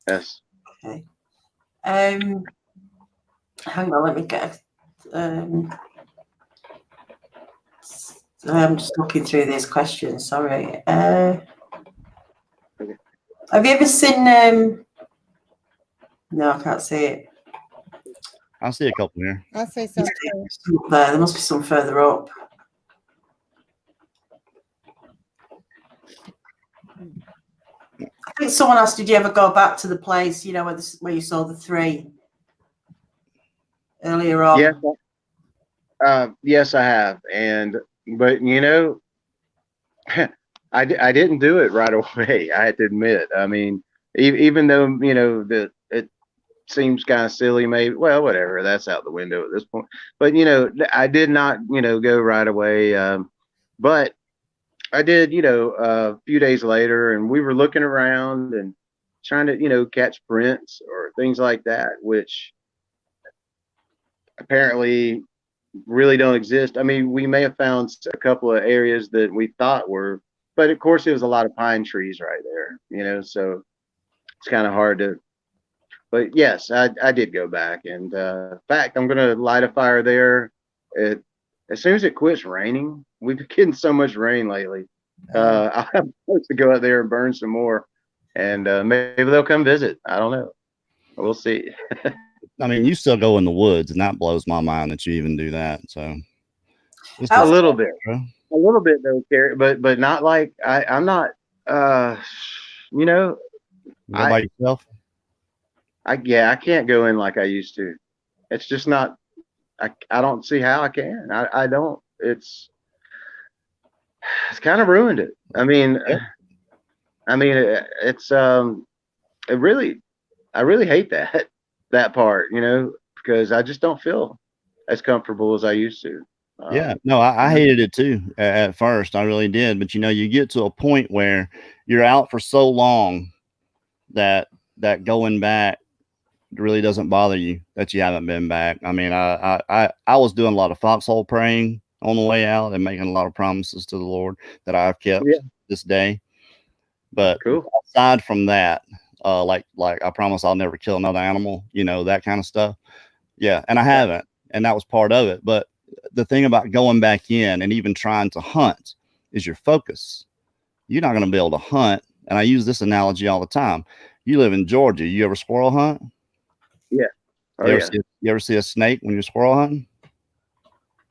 Yes. Okay. Hang on, let me get. I'm just looking through these questions. Sorry. Okay. Have you ever seen? No, I can't see it. I see a couple here. I say something. There must be some further up. I think someone asked, did you ever go back to the place, where you saw the three earlier on? Yes, yes, I have, but I didn't do it right away. I had to admit. I mean, even though that it seems kind of silly, maybe. Well, whatever. That's out the window at this point. But I did not go right away. But I did. A few days later, and we were looking around and trying to catch prints or things like that, which apparently really don't exist. I mean, we may have found a couple of areas that we thought were, but of course, it was a lot of pine trees right there, so it's kind of hard to. But yes, I did go back, and in fact, I'm gonna light a fire there. As soon as it quits raining, we've been getting so much rain lately. I'm supposed to go out there and burn some more, and maybe they'll come visit. I don't know. We'll see. I mean, you still go in the woods, and that blows my mind that you even do that. So a little bit though, Kerry, but not like I'm not. You know, go by yourself. I can't go in like I used to. It's just not. I don't see how I can. I don't. It's kind of ruined it. I mean, it's it really. I really hate that part, because I just don't feel as comfortable as I used to. Yeah, no, I hated it too at first. I really did. But you get to a point where you're out for so long that going back really doesn't bother you that you haven't been back. I mean, I was doing a lot of foxhole praying on the way out and making a lot of promises to the Lord that I've kept this day. But aside from that, like I promise I'll never kill another animal, that kind of stuff. Yeah, and I haven't, and that was part of it. But the thing about going back in and even trying to hunt is your focus. You're not going to be able to hunt. And I use this analogy all the time. You live in Georgia. You ever squirrel hunt? Yeah. Oh, you ever see a snake when you're squirrel hunting?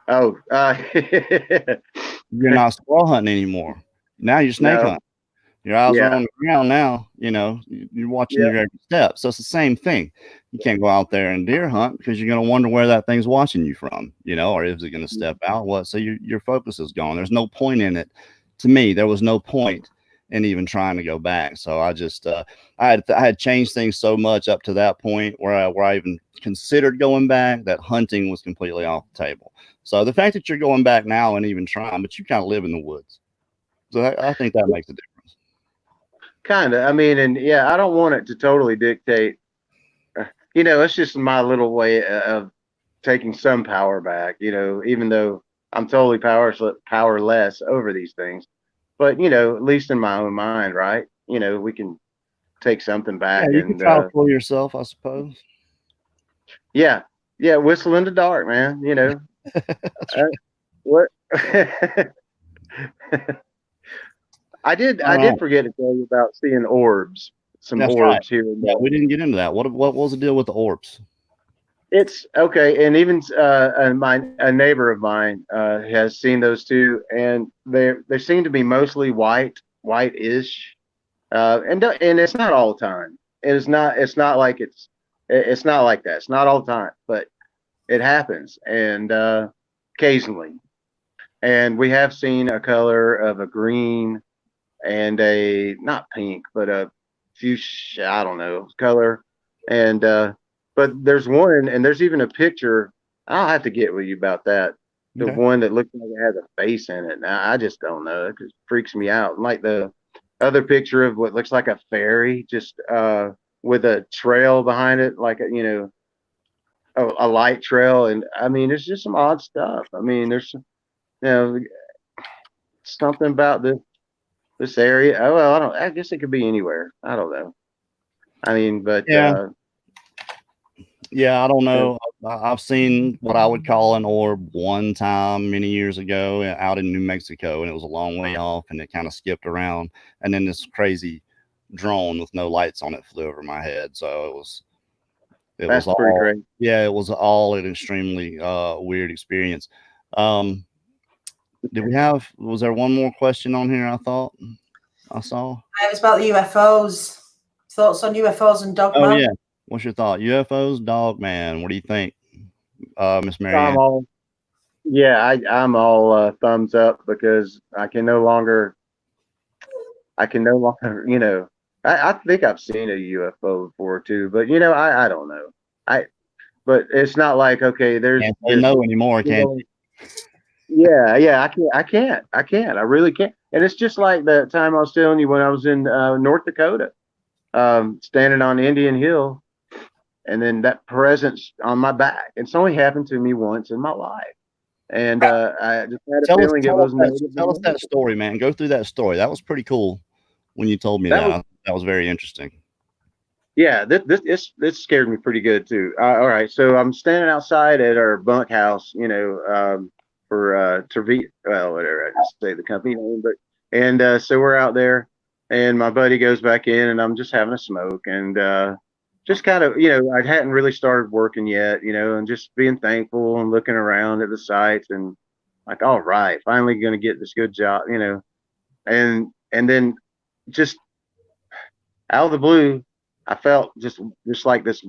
Oh, you're not squirrel hunting anymore. Now you're snake hunting. Your eyes are on the ground now. You're watching your every step. So it's the same thing. You can't go out there and deer hunt because you're going to wonder where that thing's watching you from, or is it going to step out? What? So your focus is gone. There's no point in it. To me, there was no point in even trying to go back. So I just, I had changed things so much up to that point where I even considered going back that hunting was completely off the table. So the fact that you're going back now and even trying, but you kind of live in the woods. So I think that makes a difference. Kind of. I mean, and I don't want it to totally dictate. It's just my little way of taking some power back. Even though I'm totally powerless over these things, but at least in my own mind, right? We can take something back. Yeah, you can try for yourself, I suppose. Yeah, Yeah, whistle in the dark, man. You know. What? I did All right. forget to tell you about seeing orbs. Some That's right. orbs here and Yeah, there. we didn't get into that. What was the deal with the orbs? It's okay, and even a neighbor of mine has seen those too, and they seem to be mostly white-ish, and it's not all the time. It's not like it's not like that. It's not all the time, but it happens, and occasionally. And we have seen a color of a green and a not pink, but a fuchsia, I don't know, color. And but there's one, and there's even a picture. I'll have to get with you about that. The Okay. one that looks like it has a face in it. Now I just don't know. It just freaks me out. Like the other picture of what looks like a fairy, just with a trail behind it, like a light trail. And I mean, it's just some odd stuff. I mean, there's something about this area. Oh well, I guess it could be anywhere. I don't know. I mean, but Yeah. Yeah, I don't know. I've seen what I would call an orb one time many years ago out in New Mexico, and it was a long way off, and it kind of skipped around, and then this crazy drone with no lights on it flew over my head. So it that's was pretty all, crazy. yeah, it was all an extremely weird experience. Was there one more question on here? I thought I saw. It was about the UFOs. Thoughts on UFOs and Dogman? Oh yeah. What's your thought? UFOs, Dogman. What do you think, Miss Marianne? I'm all thumbs up because I can no longer, I think I've seen a UFO before too, but I don't know. But it's not like, okay, there's Can't say no anymore, you can know, yeah, I can't, I really can't. And it's just like the time I was telling you when I was in North Dakota, standing on Indian Hill, and then that presence on my back. It's only happened to me once in my life. And I just had a feeling it was tell us that story, man. Go through that story. That was pretty cool when you told me that. That was very interesting. Yeah, this scared me pretty good too. All right, so I'm standing outside at our bunkhouse, for Tervita, well, whatever, I just say the company name, but so we're out there, and my buddy goes back in, and I'm just having a smoke, and just kind of, I hadn't really started working yet, and just being thankful and looking around at the sites, and like, all right, finally going to get this good job, and then just out of the blue, I felt just like this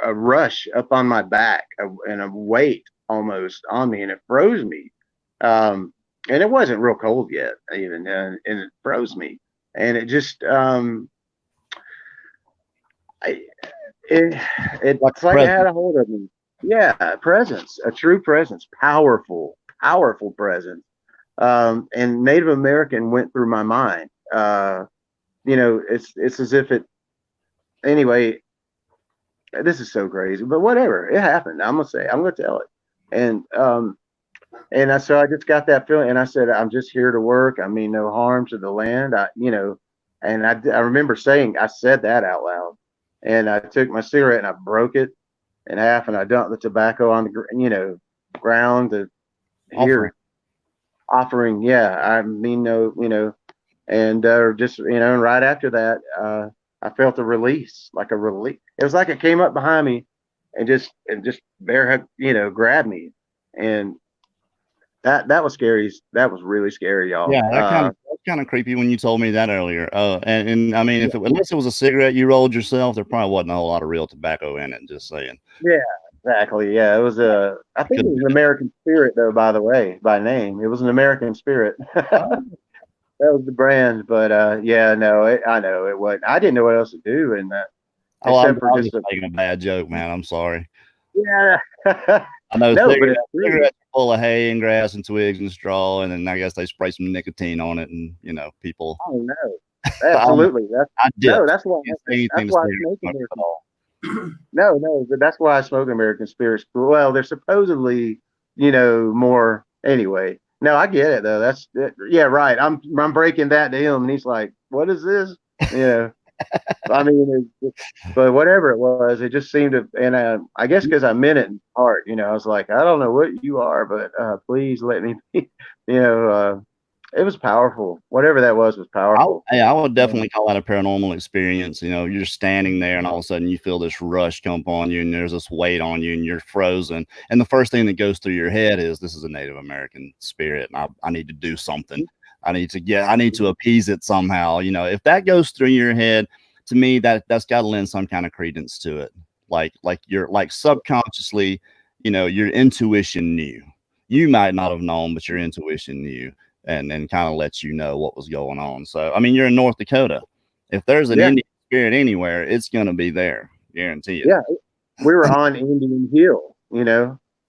a rush up on my back, and a weight almost on me, and it froze me. And it wasn't real cold yet, even, and it froze me, and it just it's like it had a hold of me. Yeah, presence, a true presence, powerful presence. And Native American went through my mind. It's as if it. Anyway, this is so crazy, but whatever, it happened. I'm gonna tell it, so I just got that feeling, and I said, I'm just here to work. I mean, no harm to the land. And I remember I said that out loud, and I took my cigarette and I broke it in half, and I dumped the tobacco on the ground to hear offering. Yeah, I mean, no, and just and right after that, I felt a release, like a release. It was like it came up behind me and just grabbed me, and that was scary. That was really scary, y'all. Yeah, that was kind of creepy when you told me that earlier. And I mean, unless it was a cigarette you rolled yourself, there probably wasn't a whole lot of real tobacco in it. Just saying. Yeah, exactly. Yeah, it was I think it was an American Spirit, though. By the way, by name, it was an American Spirit. That was the brand, but yeah, no, I know it wasn't. I didn't know what else to do, and except for just making a bad joke, man. I'm sorry. Yeah, I know cigarettes are full of hay and grass and twigs and straw, and then I guess they spray some nicotine on it, and people. Oh no, absolutely. That's why I smoke American. No, but that's why I smoke American Spirits. Well, they're supposedly, more anyway. No, I get it though. Yeah, right. I'm breaking that to him, and he's like, "What is this?" I mean, but whatever it was, it just seemed to, and I guess because I meant it in heart, I was like, I don't know what you are, but please let me be, it was powerful. Whatever that was powerful. I would definitely call that a paranormal experience. You're standing there and all of a sudden you feel this rush come upon you and there's this weight on you and you're frozen. And the first thing that goes through your head is, this is a Native American spirit and I need to do something. I need to appease it somehow. If that goes through your head, to me, that's got to lend some kind of credence to it. Like you're like subconsciously, your intuition knew. You might not have known, but your intuition knew. And then kind of lets you know what was going on. So, I mean, you're in North Dakota. If there's an Indian spirit anywhere, it's going to be there. Guarantee it. Yeah. We were on Indian Hill,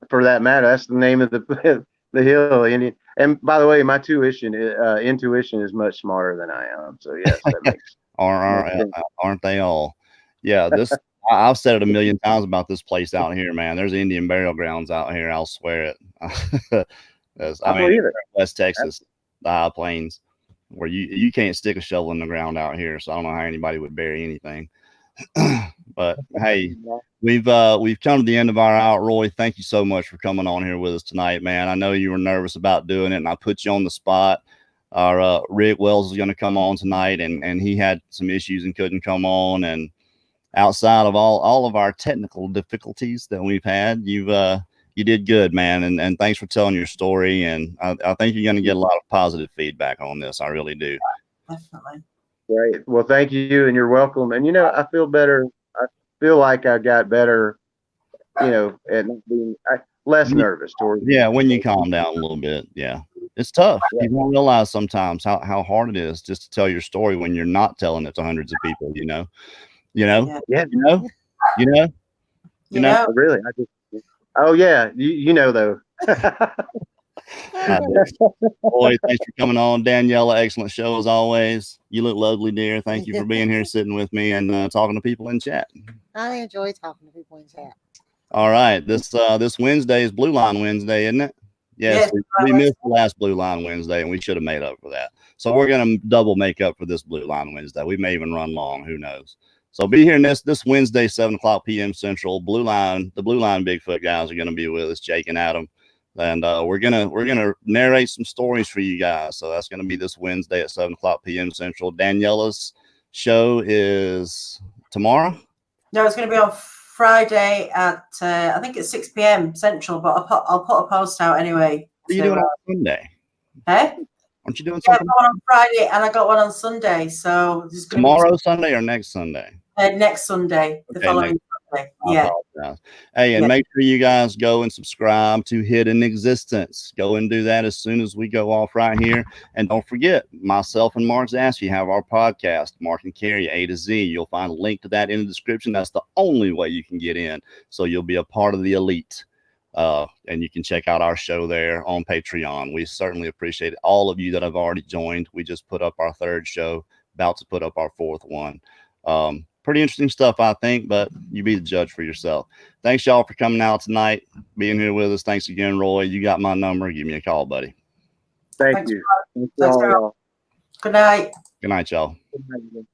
for that matter. That's the name of the hill. Indian. And by the way, my intuition is much smarter than I am. So, yes, that makes aren't they all? Yeah. I've said it a million times about this place out here, man. There's Indian burial grounds out here. I'll swear it. I mean, West Texas, the high plains, where you can't stick a shovel in the ground out here. So I don't know how anybody would bury anything. But hey, we've come to the end of our hour. Roy, thank you so much for coming on here with us tonight, man. I know you were nervous about doing it, and I put you on the spot. Our Rick Wells is going to come on tonight, and he had some issues and couldn't come on. And outside of all of our technical difficulties that we've had, you did good, man. And thanks for telling your story. And I think you're going to get a lot of positive feedback on this. I really do. Definitely. Great. Well, thank you. And you're welcome. And, I feel better. I feel like I got better, at not being less nervous towards. Yeah. When you calm down a little bit. Yeah. It's tough. Yeah. You don't realize sometimes how hard it is just to tell your story when you're not telling it to hundreds of people, Yeah. Really. Oh yeah, though. Boy, thanks for coming on, Daniela. Excellent show as always. You look lovely, dear. Thank you for being here, sitting with me, and talking to people in chat. I enjoy talking to people in chat. All right, this Wednesday is Blue Line Wednesday, isn't it? Yes, we missed the last Blue Line Wednesday, and we should have made up for that. So we're gonna double make up for this Blue Line Wednesday. We may even run long. Who knows? So be here this Wednesday, 7:00 p.m. Central. The Blue Line Bigfoot guys are going to be with us, Jake and Adam, and we're gonna narrate some stories for you guys. So that's going to be this Wednesday at 7:00 p.m. Central. Daniela's show is tomorrow. No, it's going to be on Friday at I think it's 6 p.m. Central, but I'll put a post out anyway. What are you doing on Sunday? Hey? Aren't you doing something? I got one on Friday and I got one on Sunday. So tomorrow, Sunday, or next Sunday? Next Sunday, the following Sunday. Yeah. Hey, and make sure you guys go and subscribe to Hidden Existence. Go and do that as soon as we go off right here. And don't forget, myself and Mark Zaschke have our podcast, Mark and Kerry A to Z. You'll find a link to that in the description. That's the only way you can get in. So you'll be a part of the elite. And you can check out our show there on Patreon. We certainly appreciate it. All of you that have already joined. We just put up our 3rd show, about to put up our 4th one. Pretty interesting stuff, I think, but you be the judge for yourself. Thanks, y'all, for coming out tonight, being here with us. Thanks again, Roy. You got my number. Give me a call, buddy. Thanks you. Thanks, y'all. Good night. Good night, y'all. Good night.